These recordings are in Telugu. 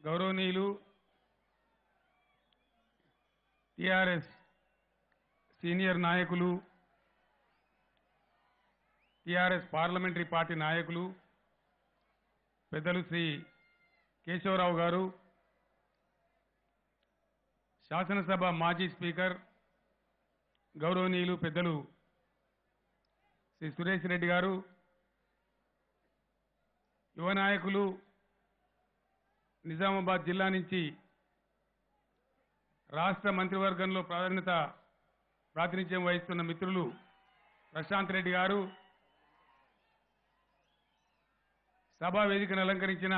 గౌరవనీయులు టిఆర్ఎస్ సీనియర్ నాయకులు, టిఆర్ఎస్ పార్లమెంటరీ పార్టీ నాయకులు పెద్దలు శ్రీ కేశవరావు గారు, శాసనసభ మాజీ స్పీకర్ గౌరవనీయులు పెద్దలు శ్రీ సురేష్ రెడ్డి గారు, యువ నాయకులు నిజామాబాద్ జిల్లా నుంచి రాష్ట్ర మంత్రివర్గంలో ప్రాతినిధ్యం వహిస్తున్న మిత్రులు ప్రశాంత్ రెడ్డి గారు, సభా వేదికను అలంకరించిన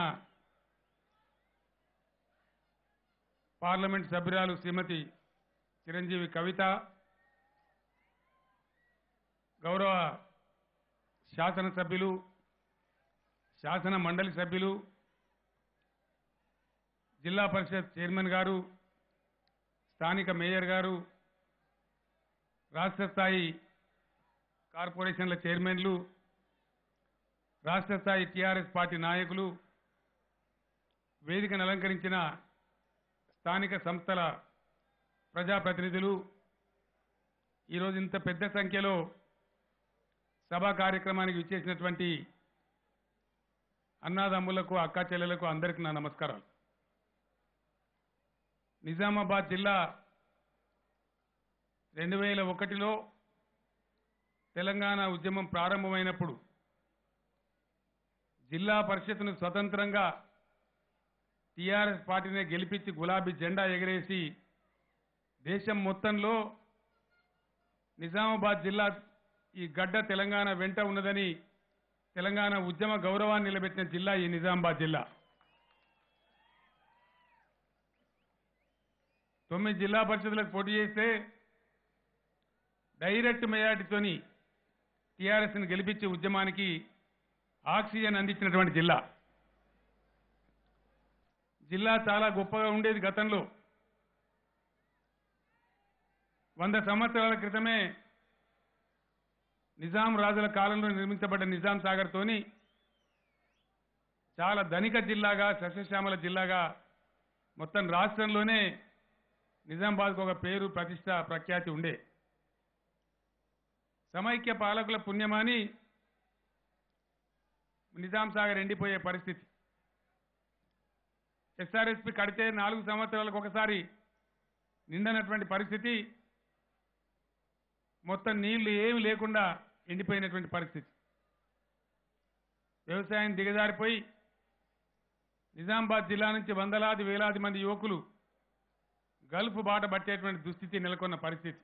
పార్లమెంట్ సభ్యురాలు శ్రీమతి చిరంజీవి కవిత, గౌరవ శాసనసభ్యులు, శాసన మండలి సభ్యులు, జిల్లా పరిషత్ చైర్మన్ గారు, స్థానిక మేయర్ గారు, రాష్ట్ర స్థాయి కార్పొరేషన్ల చైర్మన్లు, రాష్ట్ర స్థాయి టీఆర్ఎస్ పార్టీ నాయకులు, వేదికను అలంకరించిన స్థానిక సంస్థల ప్రజాప్రతినిధులు, ఈరోజు ఇంత పెద్ద సంఖ్యలో సభా కార్యక్రమానికి విచ్చేసినటువంటి అన్నాదమ్ములకు, అక్కా చెల్లెలకు అందరికీ నా నమస్కారాలు. నిజామాబాద్ జిల్లా 2001లో తెలంగాణ ఉద్యమం ప్రారంభమైనప్పుడు జిల్లా పరిషత్ను స్వతంత్రంగా టీఆర్ఎస్ పార్టీనే గెలిపించి గులాబీ జెండా ఎగరేసి దేశం మొత్తంలో నిజామాబాద్ జిల్లా ఈ గడ్డ తెలంగాణ వెంట ఉన్నదని తెలంగాణ ఉద్యమ గౌరవాన్ని నిలబెట్టిన జిల్లా ఈ నిజామాబాద్ జిల్లా. 9 జిల్లా పరిషత్లకు పోటీ చేస్తే డైరెక్ట్ మెజార్టీతోని టీఆర్ఎస్ని గెలిపించి ఉద్యమానికి ఆక్సిజన్ అందించినటువంటి జిల్లా. జిల్లా చాలా గొప్పగా ఉండేది గతంలో. 100 సంవత్సరాల క్రితమే నిజాం రాజుల కాలంలో నిర్మించబడ్డ నిజాం సాగర్తోని చాలా ధనిక జిల్లాగా, సస్యశ్యామల జిల్లాగా మొత్తం రాష్ట్రంలోనే నిజామాబాద్కు ఒక పేరు, ప్రతిష్ట, ప్రఖ్యాతి ఉండే. సమైక్య పాలకుల పుణ్యమాని నిజాం సాగర్ ఎండిపోయే పరిస్థితి. ఎస్ఆర్ఎస్పి కడితే 4 సంవత్సరాలకు ఒకసారి నిండనటువంటి పరిస్థితి, మొత్తం నీళ్లు ఏమి లేకుండా ఎండిపోయినటువంటి పరిస్థితి. వ్యవసాయం దిగజారిపోయి నిజామాబాద్ జిల్లా నుంచి వందలాది వేలాది మంది యువకులు గల్ఫ్ బాట పట్టేటువంటి దుస్థితి నెలకొన్న పరిస్థితి.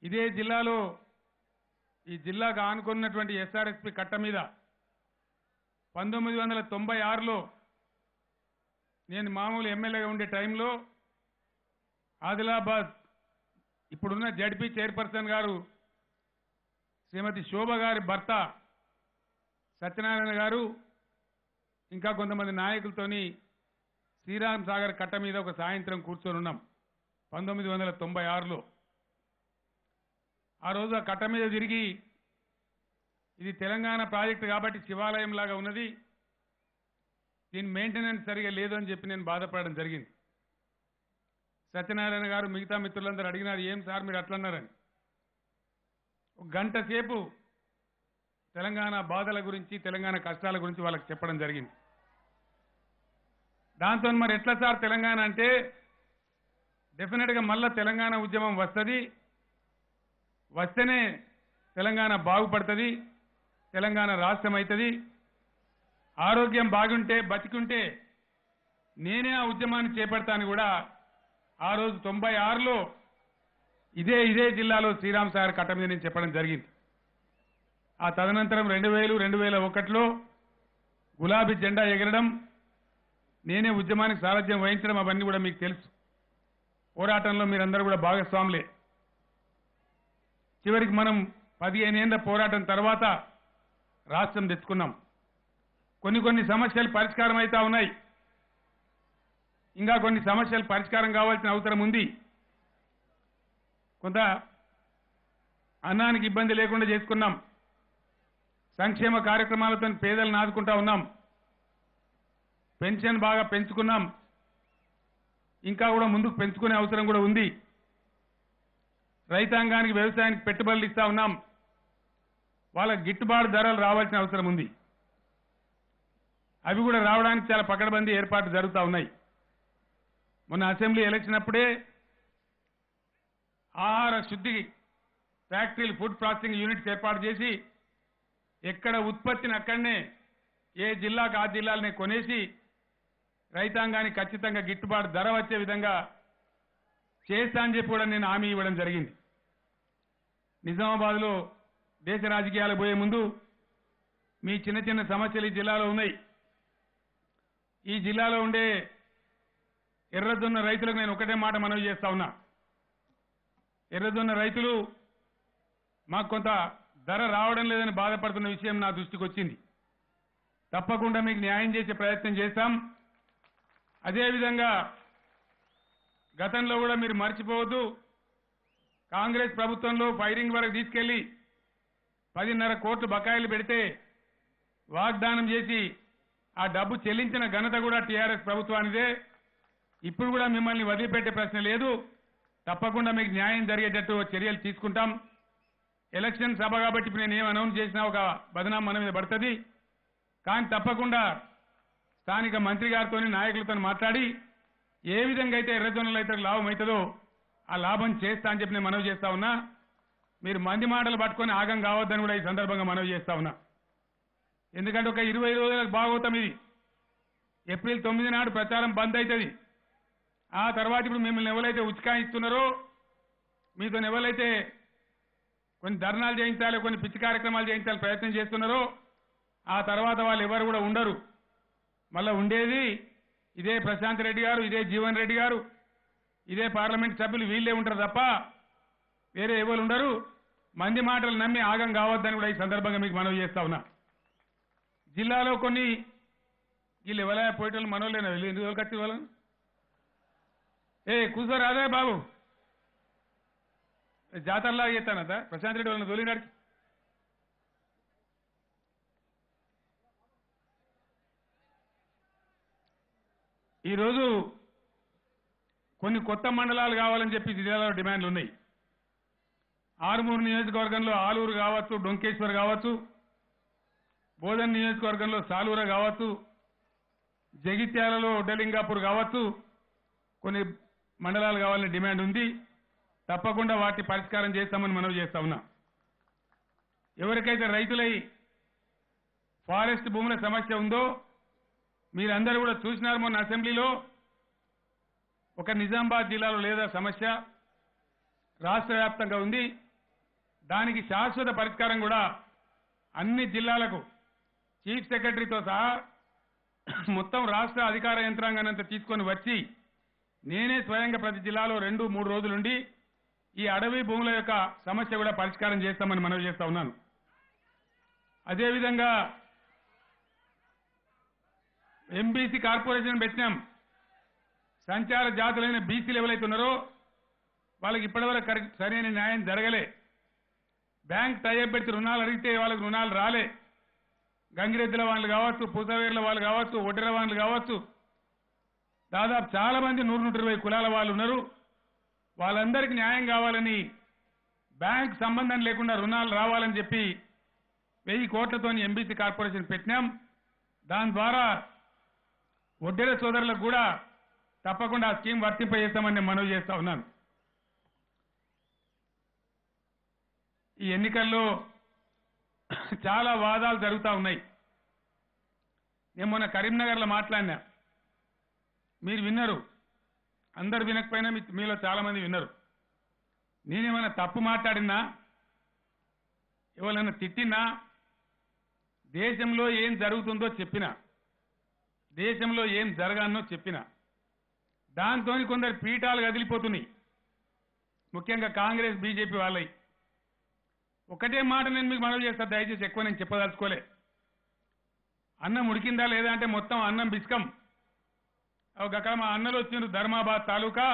ఇదే జిల్లాలో ఈ జిల్లాకు ఆనుకున్నటువంటి ఎస్ఆర్ఎస్పి కట్ట మీద 1996లో నేను మామూలు ఎమ్మెల్యేగా ఉండే టైంలో ఆదిలాబాద్ ఇప్పుడున్న జడ్పీ చైర్పర్సన్ గారు శ్రీమతి శోభ గారి భర్త సత్యనారాయణ గారు ఇంకా కొంతమంది నాయకులతోని శ్రీరామ్ సాగర్ కట్ట మీద ఒక సాయంత్రం కూర్చొని ఉన్నాం 1996లో. ఆ రోజు ఆ కట్ట మీద తిరిగి ఇది తెలంగాణ ప్రాజెక్టు కాబట్టి శివాలయం లాగా ఉన్నది, దీని మెయింటెనెన్స్ సరిగా లేదు అని చెప్పి నేను బాధపడడం జరిగింది. సత్యనారాయణ గారు మిగతా మిత్రులందరూ అడిగినారు, ఏం సార్ మీరు అట్లన్నారని. ఒక గంట సేపు తెలంగాణ బాధల గురించి, తెలంగాణ కష్టాల గురించి వాళ్ళకి చెప్పడం జరిగింది. దాంతో మరి ఎట్లా సార్ తెలంగాణ అంటే, డెఫినెట్గా మళ్ళా తెలంగాణ ఉద్యమం వస్తుంది, వస్తేనే తెలంగాణ బాగుపడుతుంది, తెలంగాణ రాష్ట్రం అవుతుంది, ఆరోగ్యం బాగుంటే బతికుంటే నేనే ఆ ఉద్యమాన్ని చేపడతాను కూడా ఆ రోజు 96లో ఇదే జిల్లాలో శ్రీరామ్ సాగర్ కట్ట మీద నేను చెప్పడం జరిగింది. ఆ తదనంతరం 2000, 2001లో గులాబీ జెండా ఎగరడం, నేనే ఉద్యమానికి సారథ్యం వహించడం, అవన్నీ కూడా మీకు తెలుసు. పోరాటంలో మీరందరూ కూడా భాగస్వాములే. చివరికి మనం 15 ఏళ్ల పోరాటం తర్వాత రాష్ట్రం తెచ్చుకున్నాం. కొన్ని సమస్యలు పరిష్కారం అవుతా ఉన్నాయి, ఇంకా కొన్ని సమస్యలు పరిష్కారం కావాల్సిన అవసరం ఉంది. కొంత అన్నానికి ఇబ్బంది లేకుండా చేసుకున్నాం, సంక్షేమ కార్యక్రమాలతో పేదలను ఆదుకుంటా ఉన్నాం. పెన్షన్ బాగా పెంచుకున్నాం, ఇంకా కూడా ముందుకు పెంచుకునే అవసరం కూడా ఉంది. రైతాంగానికి వ్యవసాయానికి పెట్టుబడులు ఇస్తా ఉన్నాం, వాళ్ళకి గిట్టుబాటు ధరలు రావాల్సిన అవసరం ఉంది. అవి కూడా రావడానికి చాలా పకడ్బందీ ఏర్పాట్లు జరుగుతూ ఉన్నాయి. మొన్న అసెంబ్లీ ఎలక్షన్ అప్పుడే ఆహార శుద్ధి ఫ్యాక్టరీలు, ఫుడ్ ప్రాసెసింగ్ యూనిట్స్ ఏర్పాటు చేసి ఎక్కడ ఉత్పత్తిని అక్కడనే ఏ జిల్లాకు ఆ జిల్లాలనే కొనేసి రైతాంగానికి ఖచ్చితంగా గిట్టుబాటు ధర వచ్చే విధంగా చేస్తా అని చెప్పి కూడా నేను హామీ ఇవ్వడం జరిగింది. నిజామాబాద్లో దేశ రాజకీయాలకు పోయే ముందు మీ చిన్న చిన్న సమస్యలు ఈ జిల్లాలో ఉన్నాయి. ఈ జిల్లాలో ఉండే ఎర్రజొన్న రైతులకు నేను ఒకటే మాట మనవి చేస్తా ఉన్నా. ఎర్రజొన్న రైతులు మాకు కొంత ధర రావడం లేదని బాధపడుతున్న విషయం నా దృష్టికి వచ్చింది. తప్పకుండా మీకు న్యాయం చేసే ప్రయత్నం చేస్తాం. అదేవిధంగా గతంలో కూడా మీరు మర్చిపోవద్దు, కాంగ్రెస్ ప్రభుత్వంలో ఫైరింగ్ వరకు తీసుకెళ్లి 10.5 కోట్లు బకాయిలు పెడితే వాగ్దానం చేసి ఆ డబ్బు చెల్లించిన ఘనత కూడా టీఆర్ఎస్ ప్రభుత్వానిదే. ఇప్పుడు కూడా మిమ్మల్ని వదిలిపెట్టే ప్రశ్న లేదు. తప్పకుండా మీకు న్యాయం జరిగేటట్టు చర్యలు తీసుకుంటాం. ఎలక్షన్ సభ కాబట్టి ఇప్పుడు నేను ఏం అనౌన్స్ చేసినా ఒక బదనాం మన మీద పడుతుంది. కానీ తప్పకుండా స్థానిక మంత్రి గారితో నాయకులతో మాట్లాడి ఏ విధంగా అయితే ఎర్రజొన్నలు అయితే లాభం అవుతుందో ఆ లాభం చేస్తా అని చెప్పి నేను మనవి చేస్తా ఉన్నా. మీరు మంది మాటలు పట్టుకొని ఆగం కావద్దని కూడా ఈ సందర్భంగా మనవి చేస్తా ఉన్నా. ఎందుకంటే ఒక 20 రోజులకు బాగోతాం. ఇది ఏప్రిల్ 9 నాడు ప్రచారం బంద్ అవుతుంది. ఆ తర్వాత ఇప్పుడు మిమ్మల్ని ఎవరైతే ఉచికాయిస్తున్నారో, మీతో ఎవరైతే కొన్ని ధర్నాలు చేయించాలి, కొన్ని పిచ్చి కార్యక్రమాలు చేయించాలి ప్రయత్నం చేస్తున్నారో ఆ తర్వాత వాళ్ళు ఎవరు కూడా ఉండరు. మళ్ళా ఉండేది ఇదే ప్రశాంత్ రెడ్డి గారు, ఇదే జీవన్ రెడ్డి గారు, ఇదే పార్లమెంట్ సభ్యులు, వీళ్ళే ఉంటారు తప్ప వేరే ఎవరు ఉండరు. మంది మాటలు నమ్మి ఆగం కావద్దని కూడా ఈ సందర్భంగా మీకు మనవి చేస్తా ఉన్నా. జిల్లాలో కొన్ని వీళ్ళు ఎవరైనా పోయేటోళ్ళు మనోళ్ళైనా వెళ్ళి ఎందుకు కట్టి వాళ్ళని కూర్చోరు అదే బాబు జాతరలాగా చేస్తానంట ప్రశాంత్ రెడ్డి వాళ్ళని తోలినాడు. ఈరోజు కొన్ని కొత్త మండలాలు కావాలని చెప్పి జిల్లాలో డిమాండ్లు ఉన్నాయి. ఆరుమూరు నియోజకవర్గంలో ఆలూరు కావచ్చు, డొంకేశ్వర్ కావచ్చు, బోధన్ నియోజకవర్గంలో సాలూర కావచ్చు, జగిత్యాలలో ఒడ్డలింగాపూర్ కావచ్చు, కొన్ని మండలాలు కావాలని డిమాండ్ ఉంది. తప్పకుండా వాటి పరిష్కారం చేస్తామని మనవి చేస్తా ఉన్నా. ఎవరికైతే రైతులై ఫారెస్ట్ భూముల సమస్య ఉందో మీరందరూ కూడా చూసినారు. మొన్న అసెంబ్లీలో ఒక నిజామాబాద్ జిల్లాలో లేదా సమస్య రాష్ట్ర వ్యాప్తంగా ఉంది. దానికి శాశ్వత పరిష్కారం కూడా అన్ని జిల్లాలకు చీఫ్ సెక్రటరీతో సహా మొత్తం రాష్ట్ర అధికార యంత్రాంగానంతా తీసుకొని వచ్చి నేనే స్వయంగా ప్రతి జిల్లాలో 2-3 రోజులుండి ఈ అడవి భూముల యొక్క సమస్య కూడా పరిష్కారం చేస్తామని మనవి చేస్తా ఉన్నాను. అదేవిధంగా ఎంబీసీ కార్పొరేషన్ పెట్టినాం. సంచార జాతులైన బీసీలు ఎవరైతే ఉన్నారో వాళ్ళకి ఇప్పటివరకు సరైన న్యాయం జరగలే. బ్యాంక్ టైఅప్ పెట్టి రుణాలు అడిగితే వాళ్ళకి రుణాలు రాలే. గంగిరెద్దుల వాళ్ళు కావచ్చు, పూసవేర్ల వాళ్ళు కావచ్చు, ఒడ్డెర వాళ్ళు కావచ్చు, దాదాపు చాలా మంది 120 కులాల వాళ్ళు ఉన్నారు. వాళ్ళందరికీ న్యాయం కావాలని బ్యాంక్ సంబంధం లేకుండా రుణాలు రావాలని చెప్పి 1000 కోట్లతో ఎంబీసీ కార్పొరేషన్ పెట్టినాం. దాని ద్వారా ఒడ్డెర సోదరులకు కూడా తప్పకుండా ఆ స్కీమ్ వర్తింపజేస్తామని మనవి చేస్తా ఉన్నాను. ఈ ఎన్నికల్లో చాలా వాదాలు జరుగుతూ ఉన్నాయి. నేను మొన్న కరీంనగర్లో మాట్లాడినా, మీరు విన్నారు. అందరు వినకపోయినా మీలో చాలా మంది విన్నారు. నేనేమైనా తప్పు మాట్లాడినా, ఎవరైనా తిట్టినా, దేశంలో ఏం జరుగుతుందో చెప్పినా, దేశంలో ఏం జరగానో చెప్పినా, దాంతో కొందరు పీఠాలు కదిలిపోతున్నాయి. ముఖ్యంగా కాంగ్రెస్ బీజేపీ వాళ్ళవి. ఒకటే మాట నేను మీకు మనవి చేస్తా, దయచేసి ఎక్కువ నేను చెప్పదలుచుకోలే. అన్నం ఉడికిందా లేదా అంటే మొత్తం అన్నం బిస్కం. అక్కడ మా అన్నలు వచ్చిండ్రు ధర్మాబాద్ తాలూకా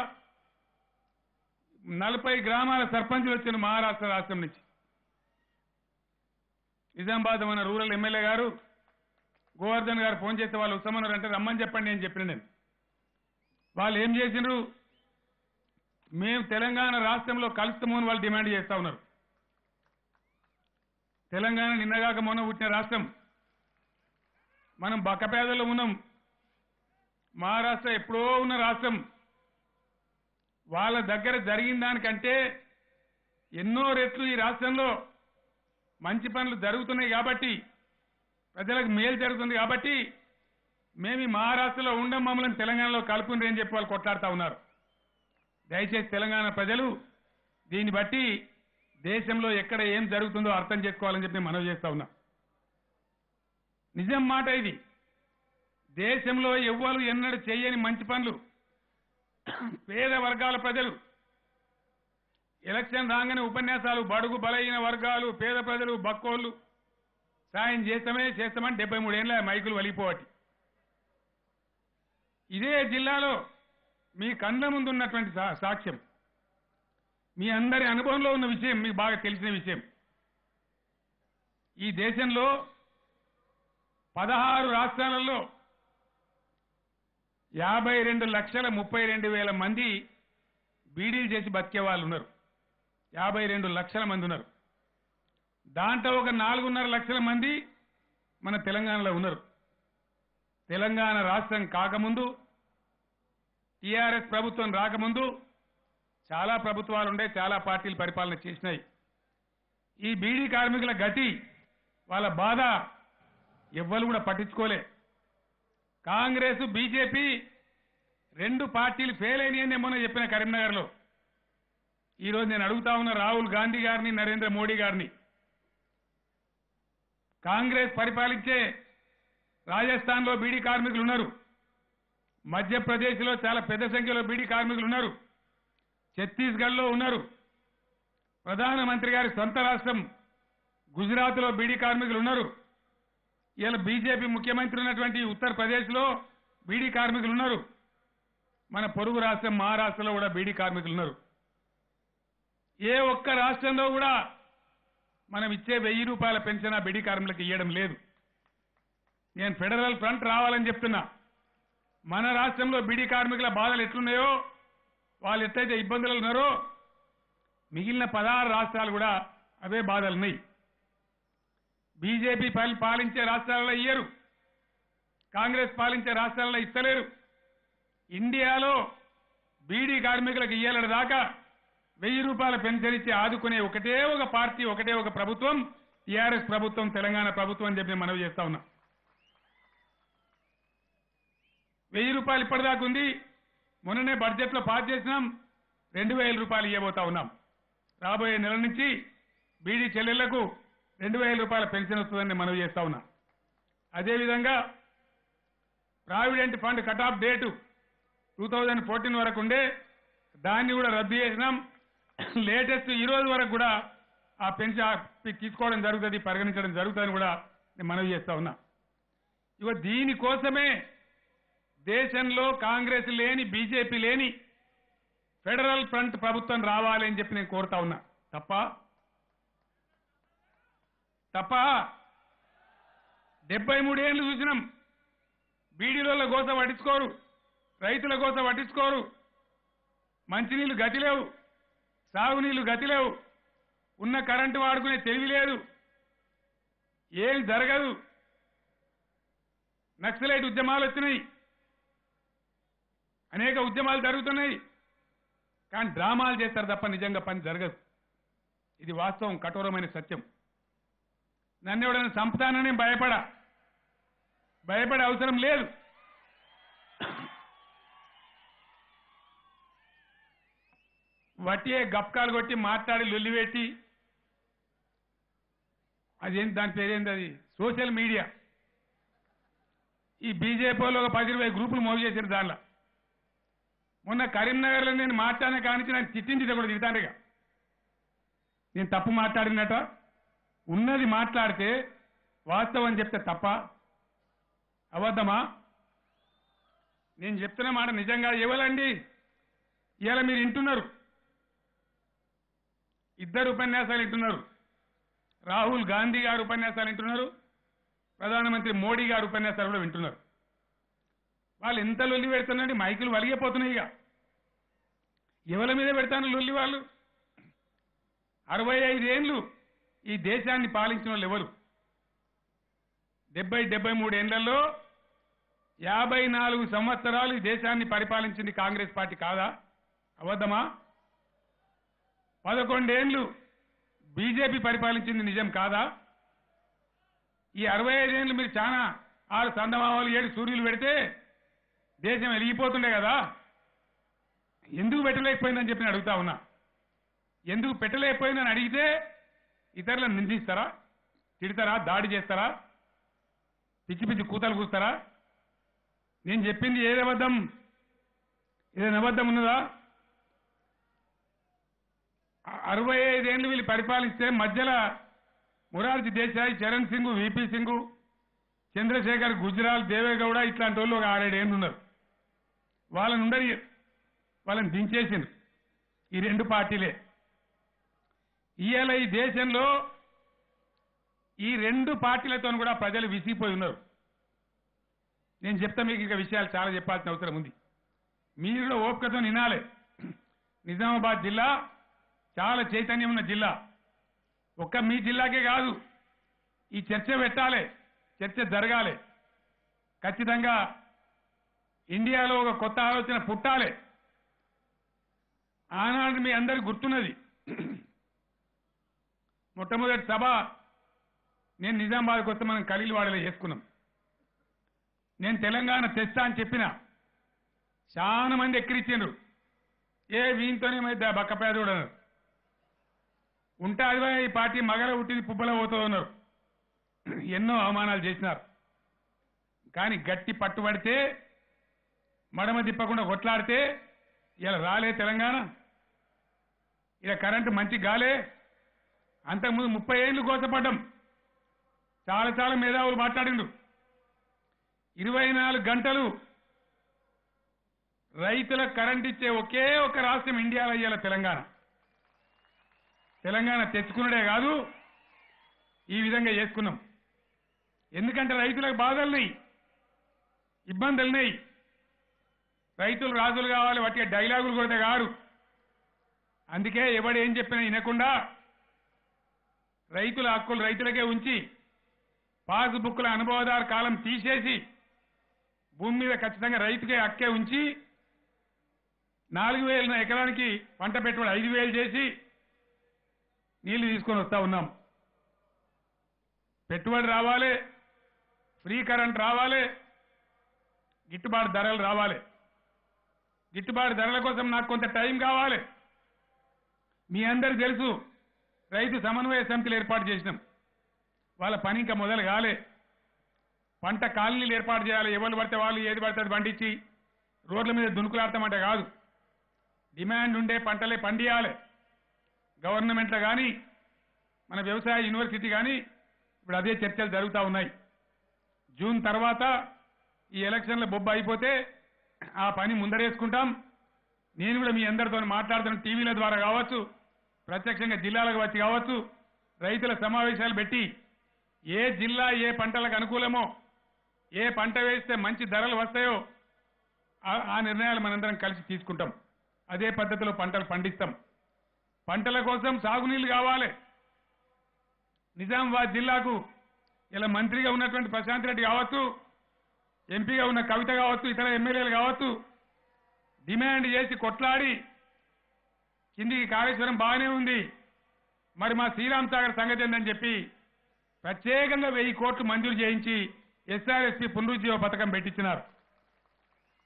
40 గ్రామాల సర్పంచులు వచ్చిండ్రు మహారాష్ట్ర రాష్ట్రం నుంచి. నిజామాబాద్ మన రూరల్ ఎమ్మెల్యే గారు గోవర్ధన్ గారు ఫోన్ చేస్తే వాళ్ళు వస్తామన్నారంటే రమ్మని చెప్పండి అని చెప్పిన నేను. వాళ్ళు ఏం చేసినారు, మేము తెలంగాణ రాష్ట్రంలో కలుస్తామని వాళ్ళు డిమాండ్ చేస్తా ఉన్నారు. తెలంగాణ నిన్నగాక మొన్న పుట్టిన రాష్ట్రం, మనం బక్కపేదలో ఉన్నాం. మహారాష్ట్ర ఎప్పుడో ఉన్న రాష్ట్రం. వాళ్ళ దగ్గర జరిగిన దానికంటే ఎన్నో రెట్లు ఈ రాష్ట్రంలో మంచి పనులు జరుగుతున్నాయి కాబట్టి, ప్రజలకు మేలు జరుగుతుంది కాబట్టి మేము ఈ మహారాష్ట్రలో ఉండం, మమ్మల్ని తెలంగాణలో కలుపుండ్రి అని చెప్పి వాళ్ళు కొట్లాడుతూ ఉన్నారు. దయచేసి తెలంగాణ ప్రజలు దీన్ని బట్టి దేశంలో ఎక్కడ ఏం జరుగుతుందో అర్థం చేసుకోవాలని చెప్పి నేను మనవి చేస్తా ఉన్నా. నిజం మాట ఇది. దేశంలో ఎవ్వరు ఎన్నడూ చేయని మంచి పనులు పేద వర్గాల ప్రజలు ఎలక్షన్ రాగానే ఉపన్యాసాలు, బడుగు బలైన వర్గాలు, పేద ప్రజలు, బక్కోళ్ళు సాయం చేస్తామని 73 ఏళ్ళ మైకులు వలిపోవటి. ఇదే జిల్లాలో మీ కళ్ళ ముందు ఉన్నటువంటి సాక్ష్యం, మీ అందరి అనుభవంలో ఉన్న విషయం, మీకు బాగా తెలిసిన విషయం. ఈ దేశంలో 16 రాష్ట్రాలలో 52,32,000 మంది బీడీలు చేసి బతికే వాళ్ళు ఉన్నారు. 52 లక్షల మంది ఉన్నారు. దాంట్లో ఒక 4.5 లక్షల మంది మన తెలంగాణలో ఉన్నారు. తెలంగాణ రాష్ట్రం కాకముందు, టీఆర్ఎస్ ప్రభుత్వం రాకముందు చాలా ప్రభుత్వాలు ఉండే, చాలా పార్టీలు పరిపాలన చేసినాయి. ఈ బీడీ కార్మికుల గతి, వాళ్ళ బాధ ఎవ్వరు కూడా పట్టించుకోలే. కాంగ్రెస్, బీజేపీ 2 పార్టీలు ఫెయిల్ అయినాయని మొన్న చెప్పిన కరీంనగర్లో. ఈరోజు నేను అడుగుతా ఉన్న రాహుల్ గాంధీ గారిని, నరేంద్ర మోడీ గారిని, కాంగ్రెస్ పరిపాలించే రాజస్థాన్లో బీడీ కార్మికులు ఉన్నారు, మధ్యప్రదేశ్లో చాలా పెద్ద సంఖ్యలో బీడీ కార్మికులు ఉన్నారు, ఛత్తీస్గఢ్లో ఉన్నారు, ప్రధానమంత్రి గారి సొంత రాష్ట్రం గుజరాత్లో బీడీ కార్మికులు ఉన్నారు. ఇలా బీజేపీ ముఖ్యమంత్రి ఉన్నటువంటి ఉత్తరప్రదేశ్లో బీడీ కార్మికులు ఉన్నారు. మన పొరుగు రాష్ట్రం మహారాష్ట్రలో కూడా బీడీ కార్మికులు ఉన్నారు. ఏ ఒక్క రాష్ట్రంలో కూడా మనం ఇచ్చే 1000 రూపాయల పెన్షన్ ఆ బీడీ కార్మికులకు ఇవ్వడం లేదు. నేను ఫెడరల్ ఫ్రంట్ రావాలని చెప్తున్నా. మన రాష్ట్రంలో బీడీ కార్మికుల బాధలు ఎట్లున్నాయో, వాళ్ళు ఎట్లయితే ఇబ్బందులు ఉన్నారో, మిగిలిన 16 రాష్ట్రాలు కూడా అవే బాధలు ఉన్నాయి. బీజేపీ పాలించే రాష్ట్రాలలో ఇయ్యరు, కాంగ్రెస్ పాలించే రాష్ట్రాలలో ఇస్తలేరు. ఇండియాలో బీడీ కార్మికులకు ఇయ్యాలడ దాకా 1000 రూపాయల పెన్షన్ ఇచ్చి ఆదుకునే ఒకటే ఒక పార్టీ, ఒకటే ఒక ప్రభుత్వం టీఆర్ఎస్ ప్రభుత్వం, తెలంగాణ ప్రభుత్వం అని చెప్పి మనవి చేస్తా ఉన్నా. 1000 రూపాయలు ఇప్పటిదాకా ఉంది. మొన్ననే బడ్జెట్లో పాస్ చేసినాం, 2000 రూపాయలు ఇవ్వబోతా ఉన్నాం. రాబోయే నెల నుంచి బీడీ చెల్లెళ్లకు 2000 రూపాయల పెన్షన్ వస్తుందని మనవి చేస్తా ఉన్నా. అదేవిధంగా provident fund cut off date 2014 వరకు ఉండే, దాన్ని కూడా రద్దు చేసినాం. లేటెస్ట్ ఈ రోజు వరకు కూడా ఆ పెన్షన్ తీసుకోవడం జరుగుతుంది, పరిగణించడం జరుగుతుందని కూడా నేను మనవి చేస్తా ఉన్నా. ఇగో దీనికోసమే దేశంలో కాంగ్రెస్ లేని, బీజేపీ లేని ఫెడరల్ ఫ్రంట్ ప్రభుత్వం రావాలి అని చెప్పి నేను కోరుతా ఉన్నా. తప్ప 73 ఏళ్ళు చూసినాం. బీడీల కోసం పట్టించుకోరు, రైతుల కోసం పట్టించుకోరు, మంచినీళ్లు గతి లేవు, సాగునీళ్లు గతి లేవు, ఉన్న కరెంటు వాడుకునే తెలివి లేదు, ఏం జరగదు. నక్సలైట్ ఉద్యమాలు వచ్చినాయి, అనేక ఉద్యమాలు జరుగుతున్నాయి. కానీ డ్రామాలు చేస్తారు తప్ప నిజంగా పని జరగదు. ఇది వాస్తవం, కఠోరమైన సత్యం. నన్ను ఎవడైనా చంపుతానని భయపడే అవసరం లేదు. వట్టియే గప్కాలు కొట్టి మాట్లాడి లొల్లిపెట్టి, అదేంటి దాని పేరేంది, అది సోషల్ మీడియా. ఈ బీజేపీ వాళ్ళు ఒక 10-20 గ్రూపులు మోగు చేశారు. దానిలో మొన్న కరీంనగర్లో నేను మాట్లాడిన కానించి నన్ను తిట్టింది కూడా తిడతానుగా. నేను తప్పు మాట్లాడినట, ఉన్నది మాట్లాడితే వాస్తవం చెప్తే తప్ప అబద్ధమా? నేను చెప్తున్న మాట నిజంగా ఇవ్వాలండి. ఇవాళ మీరు వింటున్నారు, 2 ఉపన్యాసాలు వింటున్నారు. రాహుల్ గాంధీ గారు ఉపన్యాసాలు వింటున్నారు, ప్రధానమంత్రి మోడీ గారు ఉపన్యాసాలు కూడా వింటున్నారు. వాళ్ళు ఎంత లొల్లి పెడుతున్నారంటే మైకులు వలిగిపోతున్నాయి. ఇక ఎవరి మీద పెడతాను లొల్లి వాళ్ళు? 65 ఏళ్ళు ఈ దేశాన్ని పాలించిన వాళ్ళు ఎవరు? 73 ఏళ్లలో 54 సంవత్సరాలు ఈ దేశాన్ని పరిపాలించింది కాంగ్రెస్ పార్టీ కాదా? అబద్ధమా? 11 ఏళ్లు బీజేపీ పరిపాలించింది నిజం కాదా? ఈ 65 ఏళ్ళు మీరు చాలా 6 సందమావాలు 7 సూర్యులు పెడితే దేశం వెలిగిపోతుండే కదా. ఎందుకు పెట్టలేకపోయిందని చెప్పి అడుగుతా ఉన్నా. ఎందుకు పెట్టలేకపోయిందని అడిగితే ఇతరులను నిందిస్తారా, తిడతారా, దాడి చేస్తారా, పిచ్చి పిచ్చి కూతలు కూస్తారా? నేను చెప్పింది ఏది అబద్ధం? ఏదైనా అబద్ధం ఉన్నదా? 65 ఏళ్ళు వీళ్ళు పరిపాలిస్తే మధ్యలో మొరార్జీ దేశాయ్, చరణ్ సింగ్, విపి సింగ్, చంద్రశేఖర్, గుజరాల్, దేవేగౌడ ఇట్లాంటి వాళ్ళు ఒక 6-7 ఏళ్ళు ఉన్నారు. వాళ్ళని దించేసిండ్రు ఈ 2 పార్టీలే. ఇవాళ ఈ దేశంలో ఈ 2 పార్టీలతో కూడా ప్రజలు విసిగిపోయి ఉన్నారు. నేను చెప్తా మీకు ఇంకా విషయాలు చాలా చెప్పాల్సిన అవసరం ఉంది. మీరు కూడా ఓపికతో వినాలి. నిజామాబాద్ జిల్లా చాలా చైతన్యం ఉన్న జిల్లా. ఒక్క మీ జిల్లాకే కాదు, ఈ చర్చ పెట్టాలి, చర్చ జరగాలి. ఖచ్చితంగా ఇండియాలో ఒక కొత్త ఆలోచన పుట్టాలి. ఆనాడు మీ అందరికి గుర్తున్నది, మొట్టమొదటి సభ నేను నిజామాబాద్కి వస్తే మనం ఖలీల్వాడలో చేసుకున్నాం. నేను తెలంగాణ తెస్తా అని చెప్పిన చాలా మంది ఎక్కిరిచ్చిండ్రు. వీంతోనే బక్కపేదోడు అన్నారు. ఉంటే అదివే ఈ పార్టీ మగల ఉట్టింది పుబ్బల పోతూ ఉన్నారు. ఎన్నో అవమానాలు చేసినారు. కానీ గట్టి పట్టుబడితే, మడమ తిప్పకుండా కొట్లాడితే ఇలా రాలే తెలంగాణ. ఇలా కరెంటు మంచి గాలే. అంతకుముందు 30 ఏళ్ళు కోసపడ్డాం. చాలా చాలా మేధావులు మాట్లాడిండు. 24 గంటలు రైతులకు కరెంట్ ఇచ్చే ఒకే ఒక రాష్ట్రం ఇండియాలో ఇయ్యాల తెలంగాణ. తెలంగాణ తెచ్చుకున్నదే కాదు, ఈ విధంగా చేసుకున్నాం. ఎందుకంటే రైతులకు బాధలున్నాయి, ఇబ్బందులున్నాయి. రైతులు రాజులు కావాలి, వాటి డైలాగులు కొడితే కాదు. అందుకే ఎవడు ఏం చెప్పినా వినకుండా రైతుల హక్కులు రైతులకే ఉంచి పాస్బుక్ల అనుభవదార కాలం తీసేసి భూమి మీద ఖచ్చితంగా రైతుకే హక్కే ఉంచి 4,000 ఎకరానికి పంట పెట్టుబడి 5,000 చేసి నీళ్లు తీసుకొని వస్తా ఉన్నాం. పెట్టుబడి రావాలి, ఫ్రీ కరెంట్ రావాలి, గిట్టుబాటు ధరలు రావాలి. గిట్టుబాటు ధరల కోసం నాకు కొంత టైం కావాలి. మీ అందరికీ తెలుసు, రైతు సమన్వయ సమితిలు ఏర్పాటు చేసినాం. వాళ్ళ పని ఇంకా మొదలు కాలే. పంట కాలనీలు ఏర్పాటు చేయాలి. ఎవరు పడితే వాళ్ళు ఏది పడితే అది పండించి రోడ్ల మీద దునుకులాడతామంటే కాదు. డిమాండ్ ఉండే పంటలే పండియాలి. గవర్నమెంట్లో కానీ మన వ్యవసాయ యూనివర్సిటీ కానీ ఇప్పుడు అదే చర్చలు జరుగుతూ ఉన్నాయి. జూన్ తర్వాత ఈ ఎలక్షన్ల బొబ్బ అయిపోతే ఆ పని ముందరేసుకుంటాం. నేను కూడా మీ అందరితో మాట్లాడుతున్న టీవీల ద్వారా కావచ్చు, ప్రత్యక్షంగా జిల్లాలకు వచ్చి కావచ్చు, రైతుల సమావేశాలు పెట్టి ఏ జిల్లా ఏ పంటలకు అనుకూలమో, ఏ పంట వేస్తే మంచి ధరలు వస్తాయో ఆ నిర్ణయాలు మనందరం కలిసి తీసుకుంటాం. అదే పద్ధతిలో పంటలు పండిస్తాం. పంటల కోసం సాగునీళ్లు కావాలి. నిజామాబాద్ జిల్లాకు ఇలా మంత్రిగా ఉన్నటువంటి ప్రశాంత్ రెడ్డి కావచ్చు, ఎంపీగా ఉన్న కవిత కావచ్చు, ఇతర ఎమ్మెల్యేలు కావచ్చు, డిమాండ్ చేసి కొట్లాడి కిందికి కాళేశ్వరం బాగానే ఉంది, మరి మా శ్రీరామ్ సాగర్ సంగతి ఏందని చెప్పి ప్రత్యేకంగా 1000 కోట్లు మంజూరు చేయించి ఎస్ఆర్ఎస్పీ పునరుజ్జీవ పథకం పెట్టించినారు.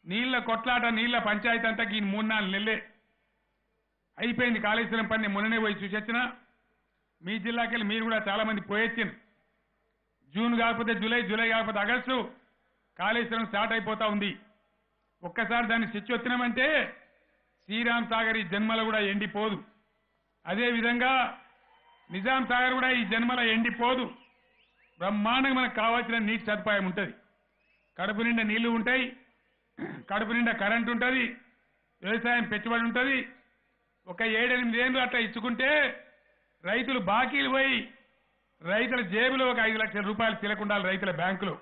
నీళ్ల కొట్లాట, నీళ్ల పంచాయతీ అంతా ఈ 3-4 నెలలే అయిపోయింది. కాళేశ్వరం పని మొన్ననే పోయి చూసొచ్చిన. మీ జిల్లాకెళ్ళి మీరు కూడా చాలా మంది పోయొచ్చింది. జూన్ కాకపోతే జూలై, జూలై కాకపోతే ఆగస్టు కాళేశ్వరం స్టార్ట్ అయిపోతా ఉంది. ఒక్కసారి దాన్ని స్విచ్ వచ్చినామంటే శ్రీరామ్ సాగర్ ఈ జన్మలో కూడా ఎండిపోదు. అదేవిధంగా నిజాం సాగర్ కూడా ఈ జన్మలో ఎండిపోదు. బ్రహ్మాండంగా మనకు కావాల్సిన నీటి సదుపాయం ఉంటుంది. కడుపు నిండా నీళ్లు ఉంటాయి, కడుపు నిండా కరెంట్ ఉంటుంది, వ్యవసాయం పెట్టుబడి ఉంటుంది. ఒక 7-8 ఏళ్ళు అట్లా ఇచ్చుకుంటే రైతులు బాకీలు పోయి రైతుల జేబులో ఒక 5 లక్షల రూపాయలు చిలకుండాలి రైతుల బ్యాంకులో.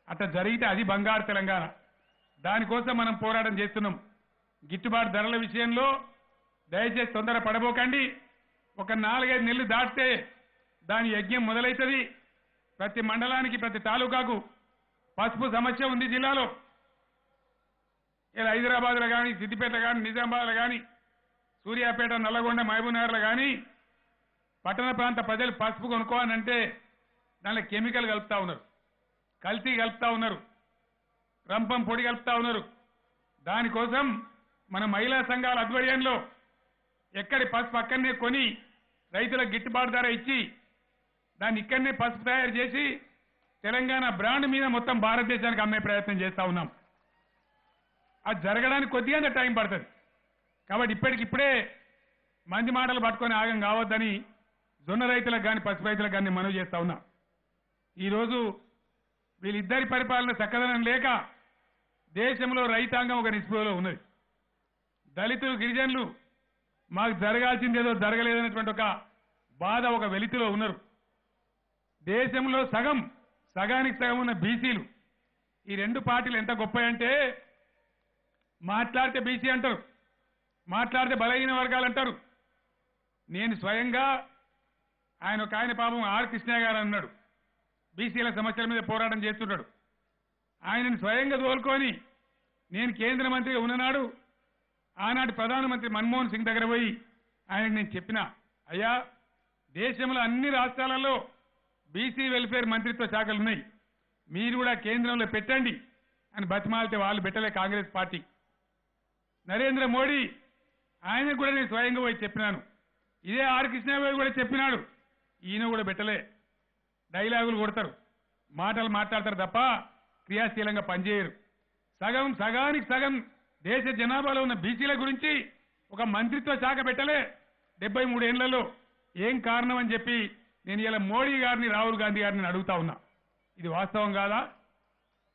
అట్లా జరిగితే అది బంగారు తెలంగాణ. దానికోసం మనం పోరాటం చేస్తున్నాం. గిట్టుబాటు ధరల విషయంలో దయచేసి తొందర పడబోకండి. ఒక 4-5 నెలలు దాటితే దాని యజ్ఞం మొదలవుతుంది. ప్రతి మండలానికి ప్రతి తాలూకాకు పసుపు సమస్య ఉంది జిల్లాలో. ఇలా హైదరాబాద్లో కానీ, సిద్దిపేటలో కానీ, నిజామాబాద్లో కానీ, సూర్యాపేట, నల్లగొండ, మహబూబ్నగర్లో కానీ పట్టణ ప్రాంత ప్రజలు పసుపు కొనుక్కోవాలంటే దానిలో కెమికల్ కలుపుతా ఉన్నారు, కల్తీ కలుపుతా ఉన్నారు, రంపం పొడి కలుపుతా ఉన్నారు. దానికోసం మన మహిళా సంఘాల ఆధ్వర్యంలో ఎక్కడి పసుపు అక్కడనే కొని రైతులకు గిట్టుబాటు ధర ఇచ్చి దాన్ని ఇక్కడనే పసుపు తయారు చేసి తెలంగాణ బ్రాండ్ మీద మొత్తం భారతదేశానికి అమ్మే ప్రయత్నం చేస్తా ఉన్నాం. అది జరగడానికి కొద్దిగా టైం పడుతుంది. కాబట్టి ఇప్పటికిప్పుడే మంది మాటలు పట్టుకొని ఆగం కావద్దని జొన్న రైతులకు కానీ పసుపు రైతులకు కానీ మనవి చేస్తా ఉన్నా. ఈరోజు వీళ్ళిద్దరి పరిపాలన చక్కదనం లేక దేశంలో రైతాంగం ఒక నిస్పృహలో ఉన్నది. దళితులు, గిరిజనులు మాకు జరగాల్సిందేదో జరగలేదనేటువంటి ఒక బాధ, ఒక వెలితిలో ఉన్నారు. దేశంలో సగానికి సగం ఉన్న బీసీలు, ఈ 2 పార్టీలు ఎంత గొప్పయంటే మాట్లాడితే బీసీ అంటారు, మాట్లాడితే బలహీన వర్గాలు అంటారు. నేను స్వయంగా ఆయన పాపం ఆర్ కృష్ణయ్య గారు అన్నాడు, బీసీల సమస్యల మీద పోరాటం చేస్తున్నాడు. ఆయనను స్వయంగా తోలుకొని నేను కేంద్ర మంత్రిగా ఉన్ననాడు ఆనాటి ప్రధానమంత్రి మన్మోహన్ సింగ్ దగ్గర పోయి ఆయనకు నేను చెప్పిన, అయ్యా దేశంలో అన్ని రాష్ట్రాలలో బీసీ వెల్ఫేర్ మంత్రిత్వ శాఖలు ఉన్నాయి, మీరు కూడా కేంద్రంలో పెట్టండి అని బతిమాలితే వాళ్ళు పెట్టలే కాంగ్రెస్ పార్టీ. నరేంద్ర మోడీ ఆయనకు కూడా నేను స్వయంగా పోయి చెప్పినాను. ఇదే ఆర్ కృష్ణయ్య కూడా చెప్పినాడు, ఈయన కూడా పెట్టలే. డైలాగులు కొడతారు, మాటలు మాట్లాడతారు తప్ప క్రియాశీలంగా పనిచేయరు. సగానికి సగం దేశ జనాభాలో ఉన్న బీసీల గురించి ఒక మంత్రిత్వ శాఖ పెట్టలే 73 ఏళ్లలో. ఏం కారణం అని చెప్పి నేను ఇలా మోడీ గారిని, రాహుల్ గాంధీ గారిని అడుగుతా ఉన్నా. ఇది వాస్తవం కాదా?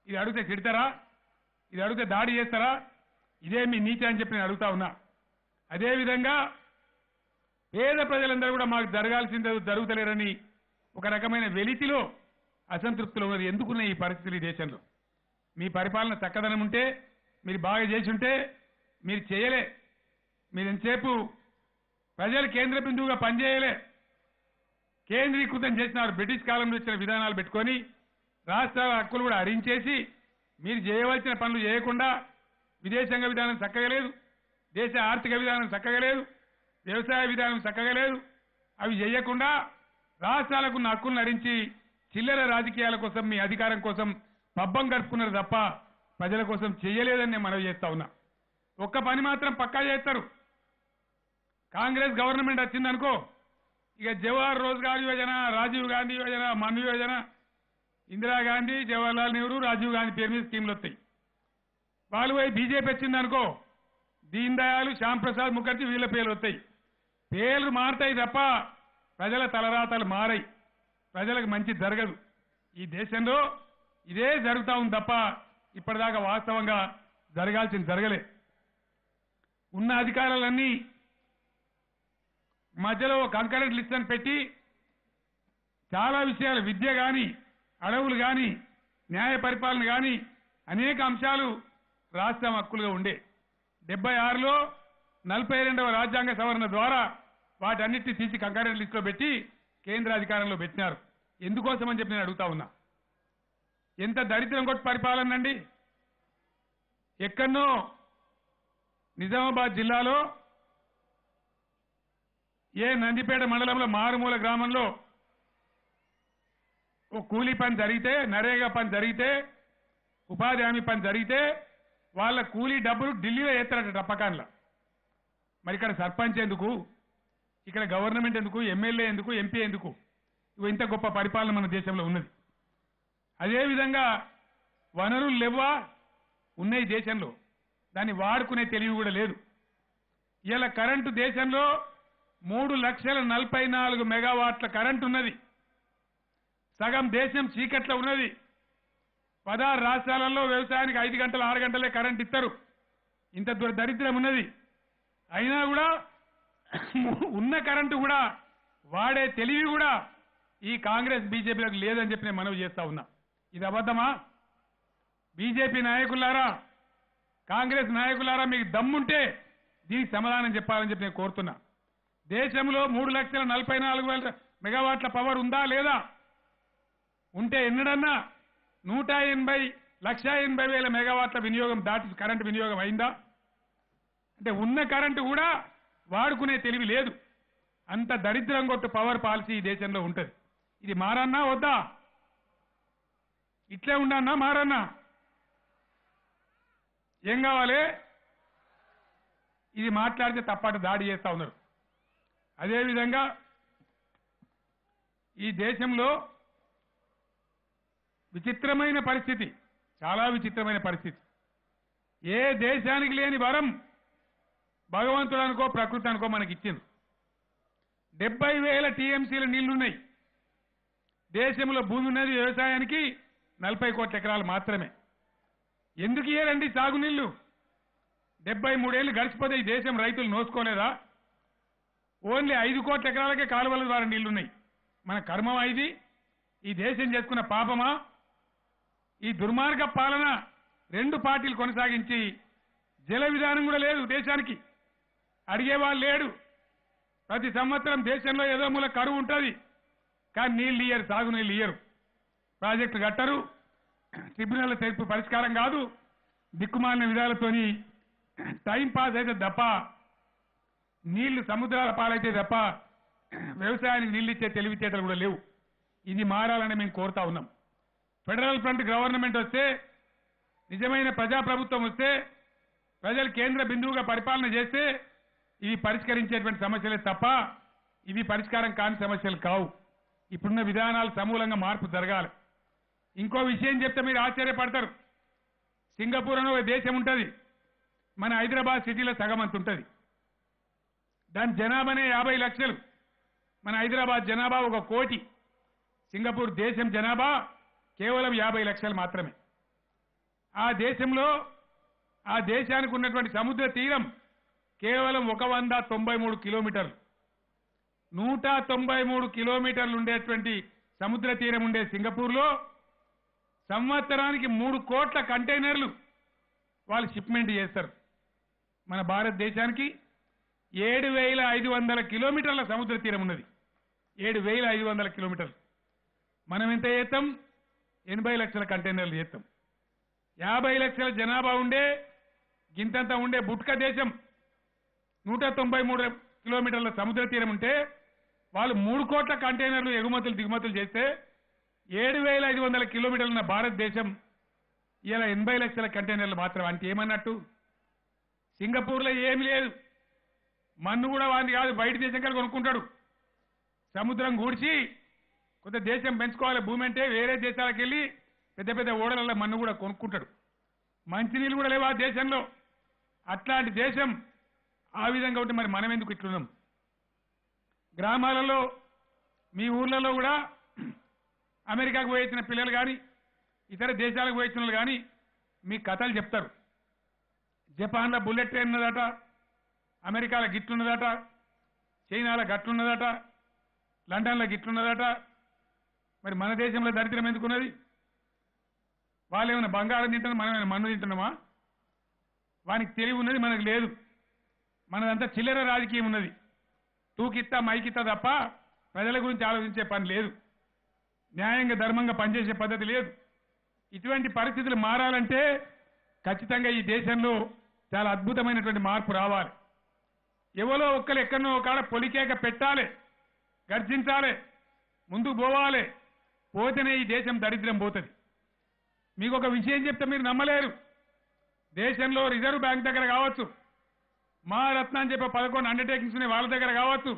ఇది అడిగితే తిడతారా? ఇది అడిగితే దాడి చేస్తారా? ఇదే మీ నీతి అని చెప్పి నేను అడుగుతా ఉన్నా. అదేవిధంగా పేద ప్రజలందరూ కూడా మాకు జరగాల్సిందే జరుగుతలేరని ఒక రకమైన వెలితిలో, అసంతృప్తిలో ఉన్నది. ఎందుకున్నాయి ఈ పరిస్థితులు ఈ దేశంలో? మీ పరిపాలన చక్కదనం ఉంటే, మీరు బాగా చేసి ఉంటే మీరు చేయలే. మీరు ఎంతసేపు ప్రజలు కేంద్ర బిందువుగా పనిచేయలే, కేంద్రీకృతం చేసినారు. బ్రిటిష్ కాలంలో ఇచ్చిన విధానాలు పెట్టుకొని రాష్ట్రాల హక్కులు కూడా హరించేసి మీరు చేయవలసిన పనులు చేయకుండా విదేశాంగ విధానం చక్కగా లేదు, దేశ ఆర్థిక విధానం చక్కగా లేదు, వ్యవసాయ విధానం చక్కగా లేదు. అవి చేయకుండా రాష్ట్రాలకున్న హక్కులను హరించి చిల్లర రాజకీయాల కోసం, మీ అధికారం కోసం పబ్బం గడుపుకున్నారు తప్ప ప్రజల కోసం చేయలేదని నేను మనవి చేస్తా ఉన్నా. ఒక్క పని మాత్రం పక్కా చేస్తారు. కాంగ్రెస్ గవర్నమెంట్ వచ్చిందనుకో, ఇక జవహర్ రోజ్గార్ యోజన, రాజీవ్ గాంధీ యోజన, మన్ యోజన, ఇందిరాగాంధీ, జవహర్లాల్ నెహ్రూ, రాజీవ్ గాంధీ పేరు మీద స్కీమ్లు వస్తాయి. వాళ్ళు పోయి బీజేపీ వచ్చిందనుకో, దీన్ దయాళ్, శ్యామ్ ప్రసాద్ ముఖర్జీ వీళ్ళ పేర్లు వస్తాయి. పేర్లు మారుతాయి తప్ప ప్రజల తలరాతలు మారాయి, ప్రజలకు మంచి జరగదు. ఈ దేశంలో ఇదే జరుగుతూ ఉంది తప్ప ఇప్పటిదాకా వాస్తవంగా జరగాల్సింది జరగలే. ఉన్న అధికారాలన్నీ మధ్యలో కంకరెంట్ లిస్ట్ అని పెట్టి చాలా విషయాలు, విద్య కానీ, అడవులు కానీ, న్యాయ పరిపాలన కానీ అనేక అంశాలు రాష్ట్రం హక్కులుగా ఉండే. 76లో 42వ రాజ్యాంగ సవరణ ద్వారా వాటన్నిటిని తీసి కంకరెంట్ లిస్టులో పెట్టి కేంద్ర అధికారంలో పెట్టినారు. ఎందుకోసం అని చెప్పి నేను అడుగుతా ఉన్నా. ఎంత దరిద్రం కొట్టి పరిపాలన అండి. ఎక్కడనో నిజామాబాద్ జిల్లాలో నందిపేట మండలంలో మారుమూల గ్రామంలో ఓ కూలీ పని జరిగితే, నరేగా పని జరిగితే, ఉపాధి హామీ పని జరిగితే వాళ్ళ కూలీ డబ్బులు ఢిల్లీలో వేస్తారట టప్పకాన్లో. మరి ఇక్కడ సర్పంచ్ ఎందుకు, ఇక్కడ గవర్నమెంట్ ఎందుకు, ఎమ్మెల్యే ఎందుకు, ఎంపీ ఎందుకు? ఇంత గొప్ప పరిపాలన మన దేశంలో ఉన్నది. అదేవిధంగా వనరులు లేవా? ఉన్నాయి దేశంలో, దాన్ని వాడుకునే తెలివి కూడా లేదు. ఇలా కరెంటు దేశంలో 3,44,000 మెగావాట్ల కరెంటు ఉన్నది. సగం దేశం చీకట్లో ఉన్నది. 16 రాష్ట్రాలలో వ్యవసాయానికి 5 గంటలు 6 గంటలే కరెంట్ ఇస్తారు. ఇంత దరిద్రం ఉన్నది. అయినా కూడా ఉన్న కరెంటు కూడా వాడే తెలివి కూడా ఈ కాంగ్రెస్ బీజేపీలకు లేదని చెప్పి నేను మనవి చేస్తా ఉన్నా. ఇది అబద్ధమా? బీజేపీ నాయకులారా, కాంగ్రెస్ నాయకులారా, మీకు దమ్ముంటే దీనికి సమాధానం చెప్పాలని చెప్పి నేను కోరుతున్నా. దేశంలో 3,44,000 మెగావాట్ల పవర్ ఉందా లేదా? ఉంటే ఎన్నడన్నా 1,80,00,000 మెగావాట్ల వినియోగం దాటి కరెంటు వినియోగం అయిందా? అంటే ఉన్న కరెంటు కూడా వాడుకునే తెలివి లేదు. అంత దరిద్రం కొట్టు పవర్ పాలసీ ఈ దేశంలో ఉంటుంది. ఇది మారన్నా వద్దా? ఇట్లే ఉండన్నా మారన్నా? ఏం కావాలి? ఇది మాట్లాడితే తప్పట దాడి చేస్తా ఉన్నారు. అదేవిధంగా ఈ దేశంలో విచిత్రమైన పరిస్థితి, చాలా విచిత్రమైన పరిస్థితి. ఏ దేశానికి లేని వరం భగవంతుడు అనుకో ప్రకృతి అనుకో మనకి ఇచ్చింది. 70,000 టీఎంసీల నీళ్లున్నాయి. దేశంలో భూమి ఉన్నది వ్యవసాయానికి 40 కోట్ల ఎకరాలు మాత్రమే. ఎందుకు ఇయ్యారండి సాగునీళ్లు? 73 ఏళ్ళు గడిచిపోతే ఈ దేశం రైతులు నోసుకోలేదా? ఓన్లీ 5 కోట్ల ఎకరాలకే కాలువల ద్వారా నీళ్లున్నాయి. మన కర్మమా ఇది? ఈ దేశం చేసుకున్న పాపమా? ఈ దుర్మార్గ పాలన 2 పార్టీలు కొనసాగించి జల విధానం కూడా లేదు దేశానికి. అడిగేవాళ్ళు లేడు. ప్రతి సంవత్సరం దేశంలో ఏదో మూల కరువు ఉంటుంది, కానీ నీళ్ళు ఇయ్యరు, సాగునీళ్ళు ఇయ్యరు. ప్రాజెక్టు కట్టరు, ట్రిబ్యునల్ తీర్పు పరిష్కారం కాదు, దిక్కుమాలిన విధాలతోని టైం పాస్ అయితే తప్ప, నీళ్లు సముద్రాల పాలైతే తప్ప వ్యవసాయానికి నీళ్ళు ఇచ్చే తెలివితేటలు కూడా లేవు. ఇది మారాలని మేము కోరుతా ఉన్నాం. ఫెడరల్ ఫ్రంట్ గవర్నమెంట్ వస్తే, నిజమైన ప్రజాప్రభుత్వం వస్తే, ప్రజలు కేంద్ర బిందువుగా పరిపాలన చేస్తే ఇవి పరిష్కరించేటువంటి సమస్యలే తప్ప ఇవి పరిష్కారం కాని సమస్యలు కావు. ఇప్పుడున్న విధానాలు సమూలంగా మార్పు జరగాలి. ఇంకో విషయం చెప్తే మీరు ఆశ్చర్యపడతారు. సింగపూర్ అనే ఒక దేశం ఉంటుంది, మన హైదరాబాద్ సిటీలో సగం అంత ఉంటుంది. దాని జనాభానే 50 లక్షలు. మన హైదరాబాద్ జనాభా 1 కోటి. సింగపూర్ దేశం జనాభా కేవలం 50 లక్షలు మాత్రమే. ఆ దేశంలో ఆ దేశానికి ఉన్నటువంటి సముద్ర తీరం కేవలం 193 కిలోమీటర్లు. 193 కిలోమీటర్లు ఉండేటువంటి సముద్ర తీరం ఉండే సింగపూర్లో సంవత్సరానికి 3 కోట్ల కంటైనర్లు వాళ్ళు షిప్మెంట్ చేస్తారు. మన భారతదేశానికి 7,500 కిలోమీటర్ల సముద్ర తీరం ఉన్నది. 7,500 కిలోమీటర్లు. మనం ఎంత చేస్తాం? 80 లక్షల కంటైనర్లు చేస్తాం. 50 లక్షల జనాభా ఉండే గింతంత ఉండే బుట్క దేశం 193 కిలోమీటర్ల సముద్ర తీరం ఉంటే వాళ్ళు 3 కోట్ల కంటైనర్లు ఎగుమతులు దిగుమతులు చేస్తే 7,500 కిలోమీటర్లు ఉన్న భారతదేశం ఇలా 80 లక్షల కంటైనర్లు మాత్రం. అంటే ఏమన్నట్టు? సింగపూర్లో ఏమి లేదు, మన్ను కూడా వాడిని కాదు, బయట దేశం కలిసి కొనుక్కుంటాడు. సముద్రం గూడ్చి కొంత దేశం పెంచుకోవాలి భూమి అంటే వేరే దేశాలకు వెళ్ళి పెద్ద పెద్ద ఓడలలో మన్ను కూడా కొనుక్కుంటాడు. మంచినీళ్ళు కూడా లేవు ఆ దేశంలో. అట్లాంటి దేశం ఆ విధంగా ఉంటే మరి మనం ఎందుకు ఇట్లున్నాం? గ్రామాలలో మీ ఊర్లలో కూడా అమెరికాకు పోయించిన పిల్లలు కానీ ఇతర దేశాలకు పోయించిన వాళ్ళు కానీ మీ కథలు చెప్తారు. జపాన్లో బుల్లెట్ ట్రైన్ ఉన్నదట, అమెరికాలో గిట్లున్నదట, చైనాలో గట్లున్నదట, లండన్లో గిట్లున్నదట. మరి మన దేశంలో దరిద్రం ఎందుకున్నది? వాళ్ళు ఏమైనా బంగారం తింటున్నా, మనం ఏమైనా మన్ను తింటున్నామా? వానికి తెలివి ఉన్నది, మనకు లేదు. మనదంతా చిల్లర రాజకీయం ఉన్నది. తూకిత్తా మైకిత్తా తప్ప ప్రజల గురించి ఆలోచించే పని లేదు. న్యాయంగా ధర్మంగా పనిచేసే పద్ధతి లేదు. ఇటువంటి పరిస్థితులు మారాలంటే ఖచ్చితంగా ఈ దేశంలో చాలా అద్భుతమైనటువంటి మార్పు రావాలి. ఎవరో ఒక్కరు ఎక్కడనో ఒక పొలికేక పెట్టాలి, గర్జించాలి, ముందుకు పోవాలి. పోతేనే ఈ దేశం దరిద్రం పోతుంది. మీకు ఒక విషయం చెప్తే మీరు నమ్మలేరు. దేశంలో రిజర్వ్ బ్యాంక్ దగ్గర కావచ్చు, మహారత్న అని చెప్పే 11 అండర్టేకింగ్స్ వాళ్ళ దగ్గర కావచ్చు,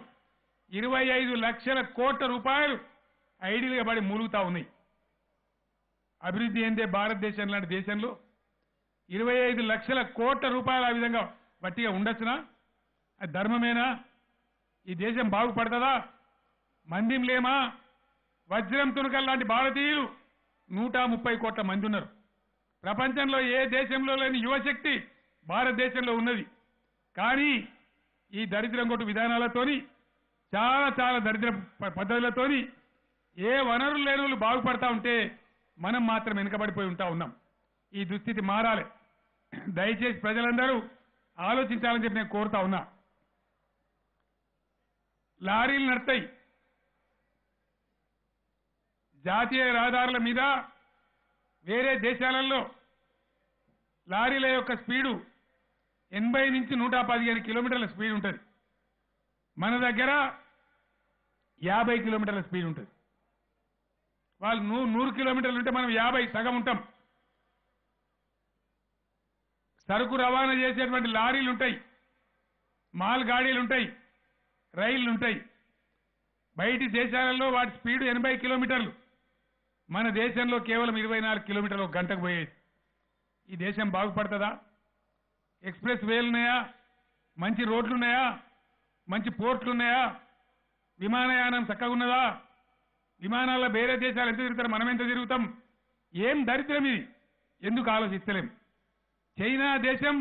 25 లక్షల కోట్ల రూపాయలు ఐడియల్గా పడి మూలుగుతా ఉన్నాయి. అభివృద్ధి ఏందే భారతదేశం లాంటి దేశంలో 25 లక్షల కోట్ల రూపాయలు ఆ విధంగా వట్టిగా ఉండొచ్చునా? అది ధర్మమేనా? ఈ దేశం బాగుపడుతుందా? మందిం లేమా? వజ్రం తునకల్ లాంటి భారతీయులు 130 కోట్ల మంది ఉన్నారు. ప్రపంచంలో ఏ దేశంలో లేని యువశక్తి భారతదేశంలో ఉన్నది. కానీ ఈ దరిద్రం కొట్టు విధానాలతోని చాలా చాలా దరిద్ర పద్ధతులతోని ఏ వనరులు లేని వాళ్ళు బాగుపడతా ఉంటే మనం మాత్రం వెనుకబడిపోయి ఉన్నాం. ఈ దుస్థితి మారాలి. దయచేసి ప్రజలందరూ ఆలోచించాలని చెప్పి నేను కోరుతా ఉన్నా. లారీలు నడతాయి, జాతీయ రహదారుల మీద వేరే దేశాలలో లారీల యొక్క స్పీడు 80 నుంచి 115 కిలోమీటర్ల స్పీడ్ ఉంటుంది. మన దగ్గర 50 కిలోమీటర్ల స్పీడ్ ఉంటుంది. వాళ్ళు 100 కిలోమీటర్లు ఉంటే మనం 50 సగం ఉంటాం. సరుకు రవాణా చేసేటువంటి లారీలు ఉంటాయి, మాల్ గాడీలు ఉంటాయి, రైళ్లు ఉంటాయి. బయటి దేశాలలో వాటి స్పీడ్ 80 కిలోమీటర్లు. మన దేశంలో కేవలం 24 కిలోమీటర్లు ఒక గంటకు పోయేది. ఈ దేశం బాగుపడుతుందా? ఎక్స్ప్రెస్ వేలు ఉన్నాయా? మంచి రోడ్లు ఉన్నాయా? మంచి పోర్ట్లు ఉన్నాయా? విమానయానం చక్కగా ఉన్నదా? విమానాల్లో వేరే దేశాలు ఎంత తిరుగుతారు, మనం ఎంత తిరుగుతాం? ఏం దరిద్రం ఇది? ఎందుకు ఆలోచిస్తలేం? చైనా దేశం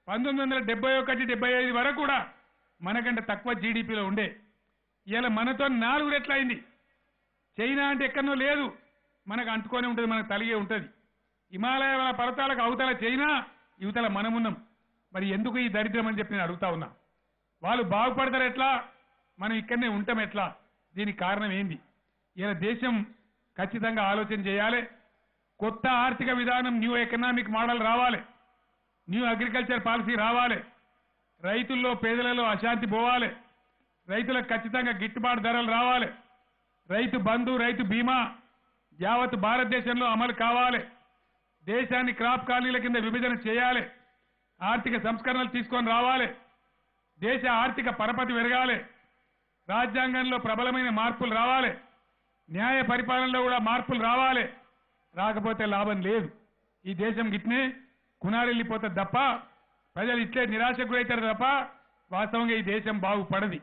1971-75 వరకు కూడా మనకంటే తక్కువ జీడిపిలో ఉండే. ఇలా మనతో 4 రెట్లు అయింది. చైనా అంటే ఎక్కడనో లేదు, మనకు అంటుకొని ఉంటుంది, మనకు తలిగే ఉంటుంది. హిమాలయాల పర్వతాలకు అవతల చైనా, యువతల మనమున్నాం. మరి ఎందుకు ఈ దరిద్రం అని చెప్పి నేను అడుగుతా ఉన్నా. వాళ్ళు బాగుపడతారు ఎట్లా, మనం ఇక్కడనే ఉంటాం ఎట్లా? దీనికి కారణం ఏంది? ఇలా దేశం ఖచ్చితంగా ఆలోచన చేయాలి. కొత్త ఆర్థిక విధానం, న్యూ ఎకనామిక్ మోడల్ రావాలి, న్యూ అగ్రికల్చర్ పాలసీ రావాలి. రైతుల్లో పేదలలో అశాంతి పోవాలి. రైతులకు ఖచ్చితంగా గిట్టుబాటు ధరలు రావాలి. రైతు బంధు, రైతు బీమా యావత్ భారతదేశంలో అమలు కావాలి. దేశాన్ని క్రాప్ కాలనీల కింద విభజన చేయాలి. ఆర్థిక సంస్కరణలు తీసుకొని రావాలి. దేశ ఆర్థిక పరపతి పెరగాలి. రాజ్యాంగంలో ప్రబలమైన మార్పులు రావాలి. న్యాయ పరిపాలనలో కూడా మార్పులు రావాలి. రాకపోతే లాభం లేదు. ఈ దేశం గిట్నే కునారెళ్ళిపోతుంది తప్ప, ప్రజలు ఇట్లే నిరాశకు గురవుతారు తప్ప వాస్తవంగా ఈ దేశం బాగుపడది.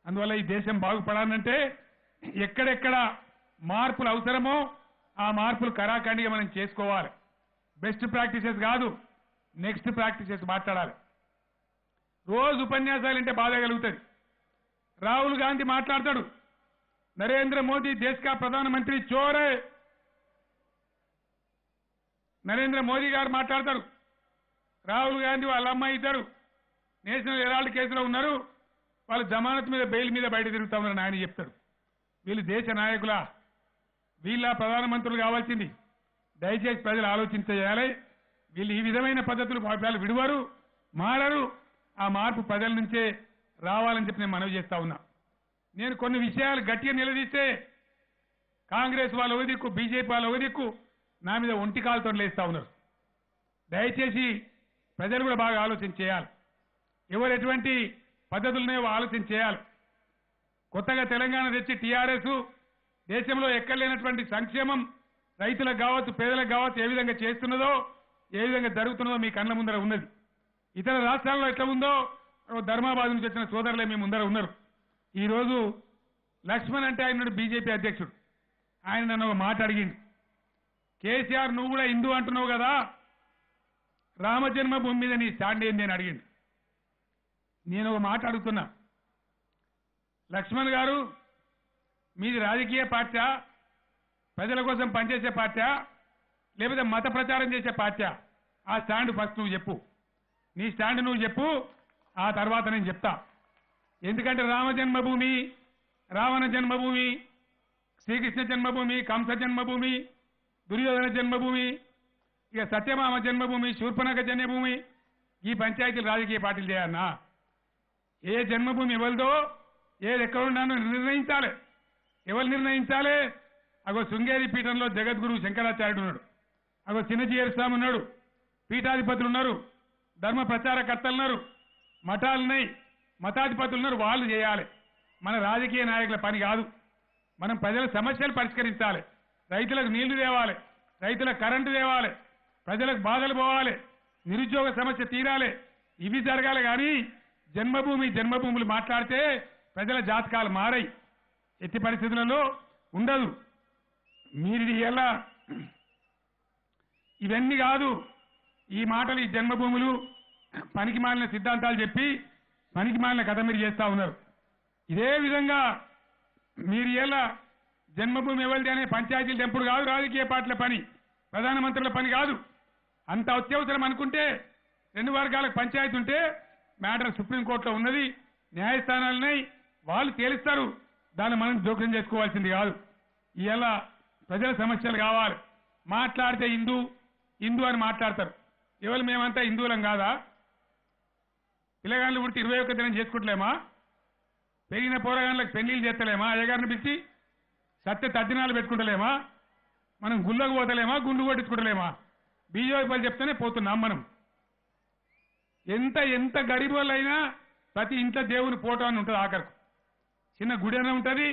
అందువల్ల ఈ దేశం బాగుపడాలంటే ఎక్కడెక్కడ మార్పులు అవసరమో ఆ మార్పులు కరాఖండిగా మనం చేసుకోవాలి. బెస్ట్ ప్రాక్టీసెస్ కాదు, నెక్స్ట్ ప్రాక్టీసెస్ మాట్లాడాలి. రోజు ఉపన్యాసాలు అంటే బాధ కలుగుతుంది. రాహుల్ గాంధీ మాట్లాడతాడు, నరేంద్ర మోదీ దేశ్ కా ప్రధానమంత్రి చోర్ హై. నరేంద్ర మోదీ గారు మాట్లాడతారు, రాహుల్ గాంధీ వాళ్ళ అమ్మాయి ఇద్దరు నేషనల్ హెరాల్డ్ కేసులో ఉన్నారు, వాళ్ళు జమానత్ మీద బెయిల్ మీద బయట తిరుగుతా ఉన్నారని ఆయన చెప్తాడు. వీళ్ళు దేశ నాయకులా? వీళ్ళ ప్రధానమంత్రులు కావాల్సింది? దయచేసి ప్రజలు ఆలోచించేయాలి. వీళ్ళు ఈ విధమైన పద్ధతులు విడువరు, మారరు. ఆ మార్పు ప్రజల నుంచే రావాలని చెప్పి నేను మనవి చేస్తా ఉన్నా. నేను కొన్ని విషయాలు గట్టిగా నిలదీస్తే కాంగ్రెస్ వాళ్ళ ఒక దిక్కు, బీజేపీ వాళ్ళ ఒక దిక్కు నా మీద ఒంటి కాలుతో లేస్తా ఉన్నారు. దయచేసి ప్రజలు కూడా బాగా ఆలోచన చేయాలి. ఎవరు ఎటువంటి పద్ధతులున్నాయో ఆలోచన చేయాలి. కొత్తగా తెలంగాణ తెచ్చి టీఆర్ఎస్ దేశంలో ఎక్కడలేనటువంటి సంక్షేమం రైతులకు కావచ్చు, పేదలకు కావచ్చు ఏ విధంగా చేస్తున్నదో, ఏ విధంగా జరుగుతున్నదో మీ కళ్ళ ముందర ఉన్నది. ఇతర రాష్ట్రాల్లో ఎట్లా ఉందో ధర్మాబాద్ నుంచి వచ్చిన సోదరులే మీ ముందర ఉన్నారు. ఈరోజు లక్ష్మణ్ అంటే ఆయన బీజేపీ అధ్యక్షుడు, ఆయన నన్ను ఒక మాట అడిగింది, కేసీఆర్ నువ్వు కూడా హిందూ అంటున్నావు కదా, రామజన్మభూమి మీద నీ స్టాండ్ ఏంది అని అడిగింది. నేను ఒక మాట అడుగుతున్నా, లక్ష్మణ్ గారు మీది రాజకీయ పార్టీ, ప్రజల కోసం పనిచేసే పార్టీ, లేకపోతే మత ప్రచారం చేసే పార్టీ? ఆ స్టాండ్ ఫస్ట్ నువ్వు చెప్పు. నీ స్టాండ్ నువ్వు చెప్పు, ఆ తర్వాత నేను చెప్తా. ఎందుకంటే రామ జన్మభూమి, రావణ జన్మభూమి, శ్రీకృష్ణ జన్మభూమి, కంస జన్మభూమి, దుర్యోధన జన్మభూమి, ఇక సత్యభామ జన్మభూమి, శూర్పణఖ జన్మభూమి, ఈ పంచాయతీలు రాజకీయ పార్టీలు చేయాలన్నా? ఏ జన్మభూమి ఎవరిదో, ఏది ఎక్కడ ఉన్నానో నిర్ణయించాలి. ఎవరు నిర్ణయించాలి? అగో శృంగేరి పీఠంలో జగద్గురు శంకరాచార్యుడు ఉన్నాడు, అగో చిన్నజీయర్ స్వామి ఉన్నాడు, పీఠాధిపతులు ఉన్నారు, ధర్మ ప్రచారకర్తలు ఉన్నారు, మఠాలున్నాయి, మతాధిపతులు ఉన్నారు. వాళ్ళు చేయాలి. మన రాజకీయ నాయకుల పని కాదు. మనం ప్రజల సమస్యలు పరిష్కరించాలి. రైతులకు నీళ్లు తేవాలి, రైతులకు కరెంటు తేవాలి, ప్రజలకు బాధలు పోవాలి, నిరుద్యోగ సమస్య తీరాలి. ఇవి జరగాలి. కానీ జన్మభూములు మాట్లాడితే ప్రజల జాతకాలు మారాయి, ఎట్టి పరిస్థితులలో ఉండదు. మీరు ఎలా ఇవన్నీ కాదు, ఈ మాటలు, ఈ జన్మభూములు పనికి మాలిన సిద్ధాంతాలు చెప్పి పనికి మాలిన కథ మీరు చేస్తా ఉన్నారు. ఇదే విధంగా మీరు ఎలా జన్మభూమి ఎవరిది అనే పంచాయతీలు తెంపుడు కాదు రాజకీయ పార్టీల పని, ప్రధానమంత్రుల పని కాదు. అంత అత్యవసరం అనుకుంటే 2 వర్గాలకు పంచాయతీ ఉంటే మ్యాటర్ సుప్రీంకోర్టులో ఉన్నది, న్యాయస్థానాలున్నాయి, వాళ్ళు తేలిస్తారు. దాన్ని మనం జోక్యం చేసుకోవాల్సింది కాదు. ఇలా ప్రజల సమస్యలు కావాలి. మాట్లాడితే హిందూ హిందూ అని మాట్లాడతారు. ఎవరు మేమంతా హిందువులం కాదా? పిల్లగాళ్ళు పుట్టి 21 దినం చేసుకుంటలేమా? పెరిగిన పోరగాళ్ళకి పెళ్లిళ్ళు చేస్తలేమా? అయ్యగారిని పిలిచి సత్య తద్దినాలు పెట్టుకుంటలేమా? మనం గుళ్ళకు పోతలేమా? గుండు కొట్టించుకుంటలేమా? బీజేపీ వాళ్ళు చెప్తేనే పోతున్నాం. మనం ఎంత గరీబ్ వాళ్ళైనా ప్రతి ఇంట్లో దేవుని ఫోటో అని ఉంటుంది. ఆఖరికి చిన్న గుడి అనే ఉంటుంది,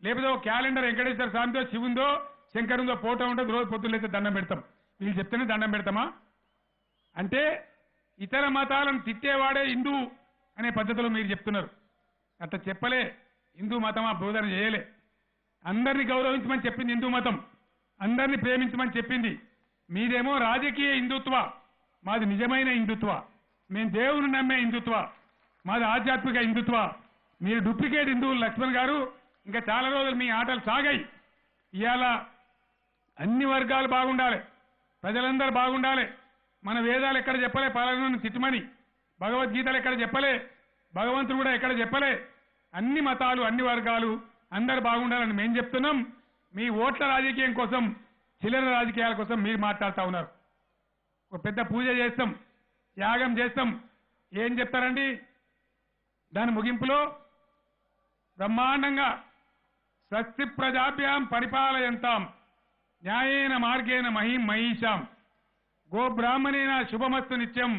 లేకపోతే ఒక క్యాలెండర్ వెంకటేశ్వర స్వామితో శివుందో శంకరుందో ఫోటో ఉంటుంది. రోజు పొద్దున్నైతే దండం పెడతాం. వీళ్ళు చెప్తేనే దండం పెడతామా? అంటే ఇతర మతాలను తిట్టేవాడే హిందూ అనే పద్ధతిలో మీరు చెప్తున్నారు. అట్లా చెప్పలే. హిందూ మతం ఆ బోధన చేయలే. అందరినీ గౌరవించమని చెప్పింది హిందూ మతం, అందరినీ ప్రేమించమని చెప్పింది. మీదేమో రాజకీయ హిందుత్వ, మాది నిజమైన హిందుత్వ. మేము దేవుని నమ్మే హిందుత్వ, మాది ఆధ్యాత్మిక హిందుత్వ. మీరు డూప్లికేట్ హిందువులు. లక్ష్మణ్ గారు, ఇంకా చాలా రోజులు మీ ఆటలు సాగాయి. ఇవాళ అన్ని వర్గాలు బాగుండాలి, ప్రజలందరూ బాగుండాలి. మన వేదాలు ఎక్కడ చెప్పలే పాలనను తిట్టమని, భగవద్గీతలు ఎక్కడ చెప్పలే, భగవంతుడు కూడా ఎక్కడ చెప్పలే. అన్ని మతాలు అన్ని వర్గాలు అందరు బాగుండాలని మేము చెప్తున్నాం. మీ ఓట్ల రాజకీయం కోసం, చిల్లర రాజకీయాల కోసం మీరు మాట్లాడుతూ ఉన్నారు. ఒక పెద్ద పూజ చేస్తాం, యాగం చేస్తాం, ఏం చెప్తారండి? దాని ముగింపులో బ్రహ్మాండంగా స్వస్తి ప్రజాభ్యాం పరిపాలయంతాం న్యాయేన మార్గేణ మహిం మహిషాం గో బ్రాహ్మణేన శుభమస్తు నిత్యం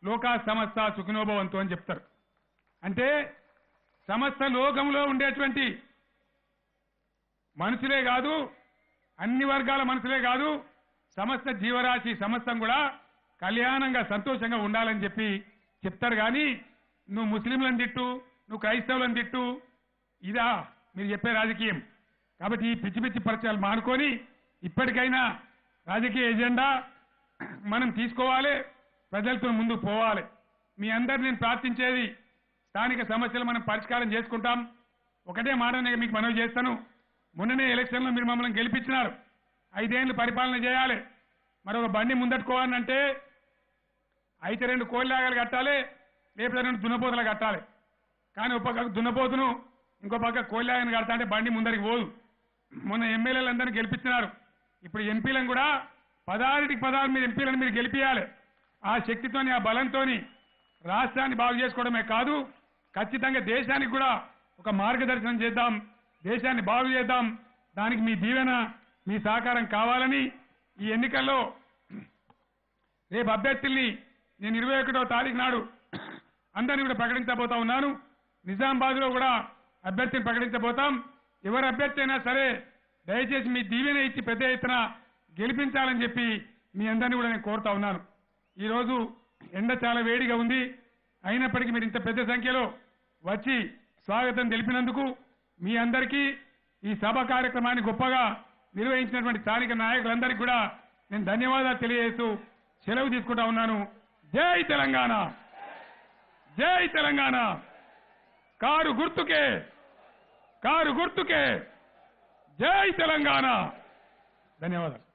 లోకా సమస్త సుఖినోభవంతు అని చెప్తారు. అంటే సమస్త లోకంలో ఉండేటువంటి మనుషులే కాదు, అన్ని వర్గాల మనుషులే కాదు, సమస్త జీవరాశి సమస్తం కూడా కళ్యాణంగా సంతోషంగా ఉండాలని చెప్పి చెప్తారు. కానీ నువ్వు ముస్లింలను తిట్టు, నువ్వు క్రైస్తవులను తిట్టు, ఇదా మీరు చెప్పే రాజకీయం? కాబట్టి ఈ పిచ్చి పిచ్చి పరిచయాలు మానుకొని ఇప్పటికైనా రాజకీయ ఎజెండా మనం తీసుకోవాలి, ప్రజలతో ముందుకు పోవాలి. మీ అందరు నేను ప్రార్థించేది, స్థానిక సమస్యలు మనం పరిష్కారం చేసుకుంటాం. ఒకటే మాట మీకు మనవి చేస్తాను. మొన్ననే ఎలక్షన్లో మీరు మమ్మల్ని గెలిపించినారు. 5 ఏళ్లు పరిపాలన చేయాలి. మరొక బండి ముందట్టుకోవాలంటే అయితే 2 కోళ్ళాగలు కట్టాలి, లేకపోతే 2 దున్నపోతులు కట్టాలి. కానీ ఒక పక్క దున్నపోతును, ఇంకో పక్క కోళ్ళాగని కడతా అంటే బండి ముందరికి పోదు. మొన్న ఎమ్మెల్యేలందరినీ గెలిపించినారు. ఇప్పుడు ఎంపీలను కూడా 16కి 16 మీరు ఎంపీలను మీరు గెలిపియాలి. ఆ శక్తితోని, ఆ బలంతోని రాష్ట్రాన్ని బాగు చేసుకోవడమే కాదు, ఖచ్చితంగా దేశానికి కూడా ఒక మార్గదర్శనం చేద్దాం, దేశాన్ని బాగు చేద్దాం. దానికి మీ దీవెన, మీ సహకారం కావాలని ఈ ఎన్నికల్లో రేపు అభ్యర్థుల్ని నేను 21వ తారీఖు నాడు అందరినీ కూడా ప్రకటించబోతా ఉన్నాను. నిజామాబాద్లో కూడా అభ్యర్థిని ప్రకటించబోతాం. ఎవరు అభ్యర్థి అయినా సరే దయచేసి మీ దీవెన ఇచ్చి పెద్ద ఎత్తున గెలిపించాలని చెప్పి మీ అందరినీ కూడా నేను కోరుతా ఉన్నాను. ఈరోజు ఎండ చాలా వేడిగా ఉంది. అయినప్పటికీ మీరు ఇంత పెద్ద సంఖ్యలో వచ్చి స్వాగతం తెలిపినందుకు మీ అందరికీ, ఈ సభ కార్యక్రమాన్ని గొప్పగా నిర్వహించినటువంటి స్థానిక నాయకులందరికీ కూడా నేను ధన్యవాదాలు తెలియజేస్తూ సెలవు తీసుకుంటా ఉన్నాను. జై తెలంగాణ, జై తెలంగాణ. కారు గుర్తుకే, కారు గుర్తుకే. జై తెలంగాణ. ధన్యవాదాలు.